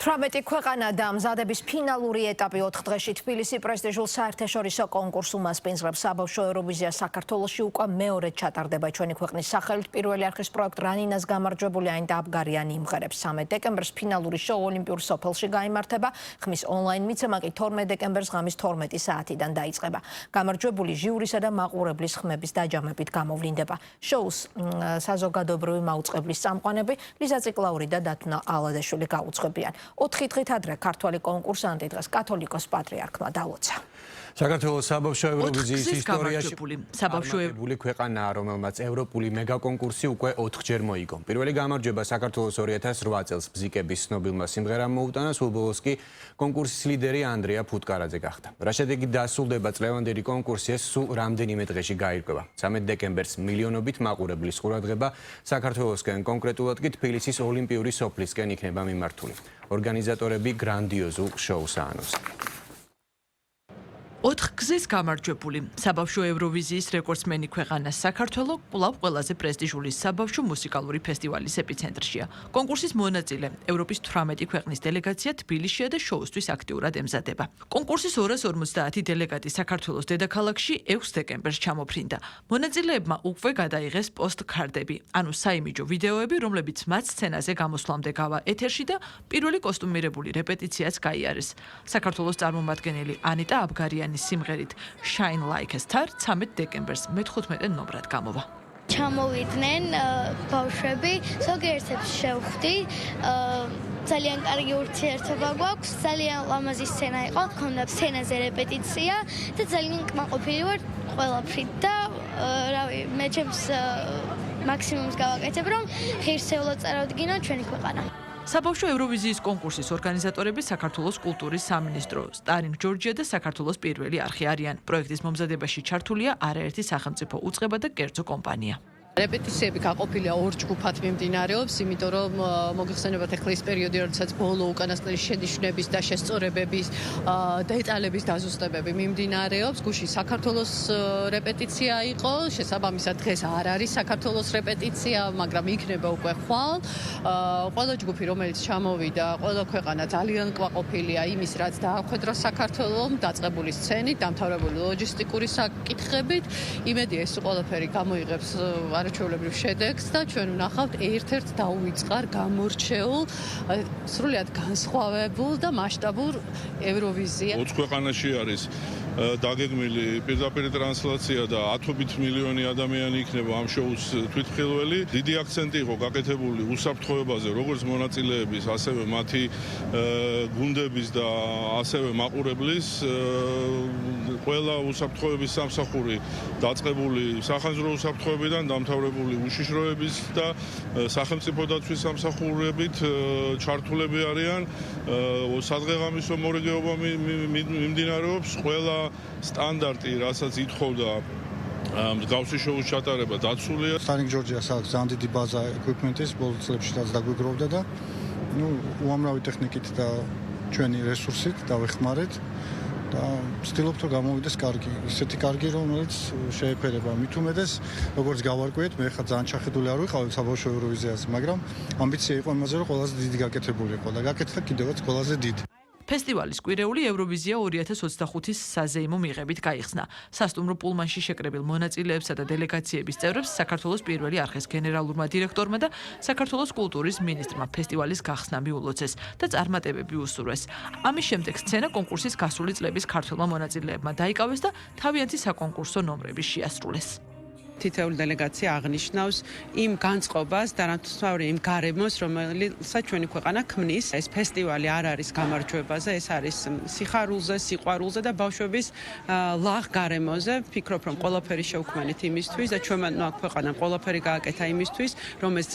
18 ქვეყანა და მზადების ფინალური ეტაპი 4 დღეში თბილისი პრესტიჟულ საერთაშორისო კონკურს უმასპინძლებს. საბავშვო ევროვიზია საქართველოში უკვე მეორედ ჩატარდება. ჩვენი ქვეყნის სახელით პირველი არხის პროექტ რანინას გამარჯვებული აინდა აბგარიანი იმღერებს. 13 დეკემბერს ფინალური შოუ ოლიმპიურ სოფელში გაიმართება. ხმის ონლაინ მიცემა კი 12 დეკემბერს ღამის 12 საათიდან დაიწყება. გამარჯვებული ჟიურისა და მაყურებლის ხმების დაჯამებით გამოვლინდება. შოუს საზოგადოებრივი მაუწყებლის წამყვანები ლიზა ციკლაური და დათუნა ალადაშვილი გაუძღვებიან. 4 დღით ადრე ქართველი კონკურსანტი დღეს კათოლიკოს პატრიარქმა დაულოცა. საქართველოს საბავშვო ევროვიზიის ისტორიაში საბავშვოებული ქვეყანაა, რომელმაც ევროპული მეგაკონკურსი უკვე 4-ჯერ მოიგო. პირველი გამარჯვება საქართველოს 2008 წელს ბზიკების ცნობილმა სიმღერამ მოუტანა, სულ ბოლოს კი კონკურსის ლიდერი ანდრია ფუტკარაძე გახდა. რა შედეგით დასრულდება წლევანდელი კონკურსი, ეს სულ რამდენიმე დღეში გაირკვევა. 13 დეკემბერს მილიონობით მაყურებლის ყურადღება საქართველოსკენ, კონკრეტულად კი თბილისის ოლიმპიური სოფლისკენ იქნება მიმართული. ორგანიზატორები გრანდიოზულ შოუს აანონსებენ. 4 გზის გამარჯვებული. საბავშვო ევროვიზიის რეკორდსმენი ქვეყანა საქართველო კვლავ ყველაზე პრესტიჟული საბავშვო მუსიკალური ფესტივალის ეპიცენტრშია. კონკურსის მონაწილე ევროპის 18 ქვეყნის დელეგაცია თბილისშია და შოუსთვის აქტიურად ემზადება. კონკურსის 250 დელეგატი საქართველოს დედაქალაქში 6 დეკემბერს ჩამოფრინდა. მონაწილეებმა უკვე გადაიღეს პოსტკარდები, ანუ საიმიჯო ვიდეოები, რომლებიც მათ სცენაზე გამოსვლამდე გავა ეთერში და პირველი კოსტუმირებული რეპეტიციაც გაიარეს. საქართველოს წარმომადგენელი ანიტა აბგარიანი სიმღერით Shine Like a Star 13 დეკემბერს მე-15 ნომრად გამოვა. ჩამოვიდნენ ბავშვები, ზოგიერთებს შევხვდი, ძალიან კარგი ურთიერთობა გვაქვს, ძალიან ლამაზი სცენა იყო, ჰქონდა სცენაზე რეპეტიცია და ძალიან კმაყოფილი ვარ ყველაფრით და რავი, მე ჩემს მაქსიმუმს გავაკეთებ, რომ ღირსეულად წარადგინო ჩვენი ქვეყანა. საბავშვო ევროვიზიის კონკურსის ორგანიზატორები საქართველოს კულტურის სამინისტრო, სტარინგ ჯორჯია და საქართველოს პირველი არხი არიან. პროექტის მომზადებაში ჩართულია არაერთი სახელმწიფო უწყება და კერძო კომპანია. რეპეტიციები გაყოფილია 2 ჯგუფად მიმდინარეობს, იმიტომ რომ მოგეხსენებათ ახლა ის პერიოდი, როდესაც ბოლო უკანასკნელი შენიშვნების და შესწორებების დეტალების დაზუსტებები მიმდინარეობს. გუშინ საქართველოს რეპეტიცია იყო, შესაბამისად დღეს არ არის საქართველოს რეპეტიცია, მაგრამ იქნება უკვე ხვალ. ყველა ჯგუფი, რომელიც ჩამოვიდა, ყველა ქვეყანა ძალიან კმაყოფილია იმის, რაც დაახვედრა საქართველოს, დაწყებული სცენით, დამთავრებული ლოჯისტიკური საკითხებით. იმედია, ეს ყველაფერი გამოიღებს არაჩვეულებრივ შედეგს და ჩვენ ვნახავთ ერთ-ერთ დაუვიწყარ, გამორჩეულ, სრულიად განსხვავებულ და მასშტაბურ ევროვიზია. 4 ქვეყანაში არის დაგეგმილი პირდაპირ ტრანსლაცია და 10 მილიონი ადამიანი იქნება ამ შოუს თვითმხილველი. დიდი აქცენტი იყო გაკეთებული უსაფრთხოებაზე, როგორც მონაწილეების, ასევე მათი გუნდების და ასევე მაყურებლის. ყველა უსაფრთხოების სამსახური დაწყებული სახანძრო უსაფრთხოებიდან დამთავრებული უშიშროების და სახელმწიფო დაცვის სამსახურებით ჩართულები არიან. სადღეღამისო მორიგეობა მიმდინარეობს. ყველა სტანდარტი, რასაც ითხოვდა მსგავსი შოუს ჩატარება, დაცულია. სტარინგ ჯორჯიას აქვს ძალიან დიდი ბაზა ეკვიპმენტის, ბოლო წლებში რაც დაგვიგროვდა და უამრავი ტექნიკით და ჩვენი რესურსით დავეხმარეთ. და ვცდილობთ რომ გამოვიდეს კარგი, ისეთი კარგი რომელიც შეეფერება მით უმეტეს, როგორც გავარკვიეთ, მე ხა ძალიან ჩახედული არ ვიყავი საბავშვო ევროვიზიაზე, მაგრამ ამბიცია იყო იმაზე, რომ ყველაზე დიდი გაკეთებული იყო და გაკეთდა კიდევაც ყველაზე დიდი. ფესტივალის კვირეული ევროვიზია 2025-ის საზეიმო მიღებით გაიხსნა. სასტუმრო პულმანში შეკრებილ მონაწილეებსა და დელეგაციების წევრებს საქართველოს პირველი არხის გენერალურმა დირექტორმა და საქართველოს კულტურის მინისტრმა ფესტივალის გახსნა მიულოცეს და წარმატებები უსურვეს. ამის შემდეგ სცენა კონკურსის გასული წლების ქართველმა მონაწილეებმა დაიკავეს და თავიანთი საკონკურსო ნომრები შეასრულეს. თითოეული დელეგაცია აღნიშნავს იმ განწყობას და რამთვარი იმ გარემოს, რომელსაც ჩვენი ქვეყანა ქმნის. ეს ფესტივალი არ არის გამარჯვებაზე, ეს არის სიხარულზე, სიყვარულზე და ბავშვების ლაღ გარემოზე. ვფიქრობ, რომ ყველაფერი შევქმნით იმისთვის და ჩვენმა ქვეყანამ ყველაფერი გააკეთა იმისთვის, რომ ეს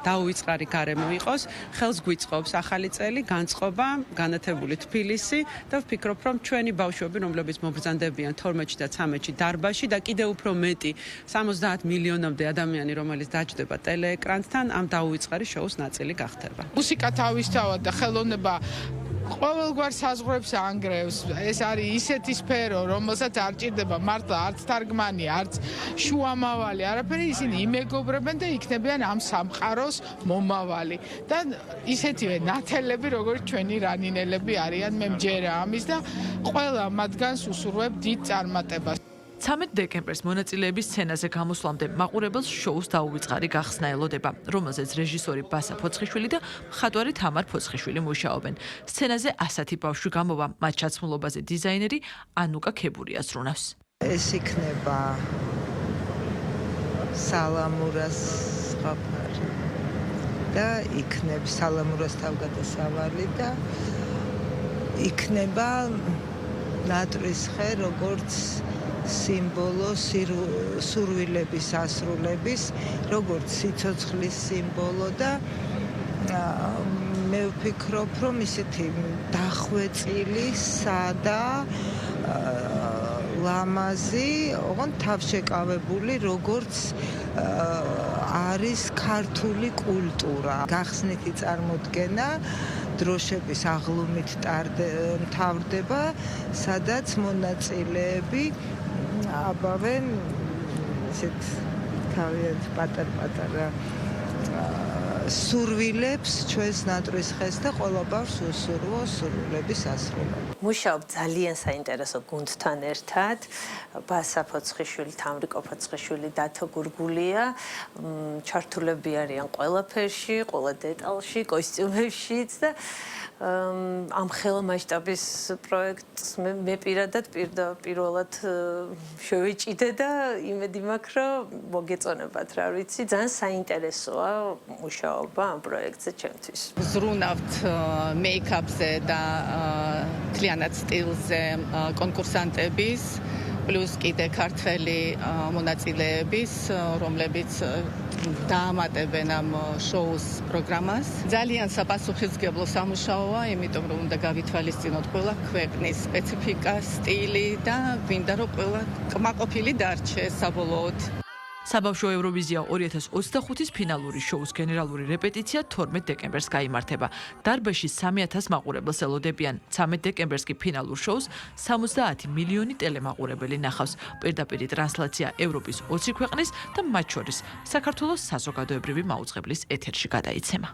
დაუვიწყარი გარემო იყოს. ხელს გვიწყობს ახალი წელი, განწყობა, განათებული თბილისი და ვფიქრობ, რომ ჩვენი ბავშვები, რომლებიც მობრძანდებიან 12-ში და 13-ში დარბაზში და კიდევ უფრო მეტი 70 მილიონამდე ადამიანი, რომელიც დაჯდება ტელეეკრანთან, ამ დაუვიწყარი შოუს ნაწილი გახდება. მუსიკა თავისთავად და ხელოვნება ყოველგვარ საზღვრებს ანგრევს. ეს არის ისეთი სფერო, რომელსაც არ ჭირდება მართლა არც თარგმანი, არც შუამავალი, არაფერი, ისინი იმეგობრებენ და იქნებიან ამ სამყაროს მომავალი. და ისეთივე ნათელები, როგორც ჩვენი რანინელები არიან, მე მჯერა ამის და ყველა მათგანს უსურვებ დიდ წარმატებას. 13 დეკემბერს მონაწილეების სცენაზე გამოსვლამდე მაყურებელს შოუს დაუვიწყარი გახსნა ელოდება, რომელზეც რეჟისორი ბასა ფოცხიშვილი და მხატვარი თამარ ფოცხიშვილი მუშაობენ. სცენაზე 100 ბავშვი გამოვა, მათ ჩაცმულობაზე დიზაინერი ანუკა ქებურია ზრუნავს. ეს იქნება სალამურას ხაფარი და იქნება სალამურას თავგადასავალი და იქნება ნატრის ხე, როგორც სიმბოლო სურვილების ასრულების, როგორც სიცოცხლის სიმბოლო და მე ვფიქრობ, რომ ისეთი დახვეწილი, სადა, ლამაზი, ოღონდ თავშეკავებული, როგორც არის ქართული კულტურა. გახსნითი წარმოდგენა დროშების აღლუმით მთავრდება, სადაც მონაწილეები აბავენ ისეთ თავიანთ პატარ-პატარა სურვილებს ჩვენს ნატრის ხეს და ყველა ბავშვს უსურვო სურვილების ასრულება. მუშაობ ძალიან საინტერესო გუნდთან ერთად. ბასა ფოცხიშვილი, თამრიკო ფოცხიშვილი, დათო გურგულია. ჩართულები არიან ყველაფერში, ყველა დეტალში, კოსტიუმებშიც და ამ ხელმასშტაბის პროექტს მე პირველად შევეჭიდე და იმედი მაქვს, რომ მოგეწონებათ, რა ვიცი, ძალიან საინტერესოა მუშაობა ამ პროექტზე ჩემთვის. ზრუნავთ მეიქაპზე და მთლიანად სტილზე კონკურსანტების პლუს კიდე ქართველი მონაწილეების, რომლებიც დაამატებენ ამ შოუს პროგრამას. ძალიან საპასუხისმგებლო სამუშაოა, იმიტომ რომ უნდა გავითვალისწინოთ ყველა ქვეყნის სპეციფიკა, სტილი და გვინდა რომ ყველა კმაყოფილი დარჩეს საბოლოოდ. საბავშვო ევროვიზია 2025-ის ფინალური შოუს გენერალური რეპეტიცია 12 დეკემბერს გაიმართება. დარბაზში 3000 მაყურებელს ელოდებიან. 13 დეკემბერს კი ფინალურ შოუს 70 მილიონი ტელემაყურებელი ნახავს. პირდაპირი ტრანსლაცია ევროპის 20 ქვეყნის და მათ შორის საქართველოს საზოგადოებრივი მაუწყებლის ეთერში გადაიცემა.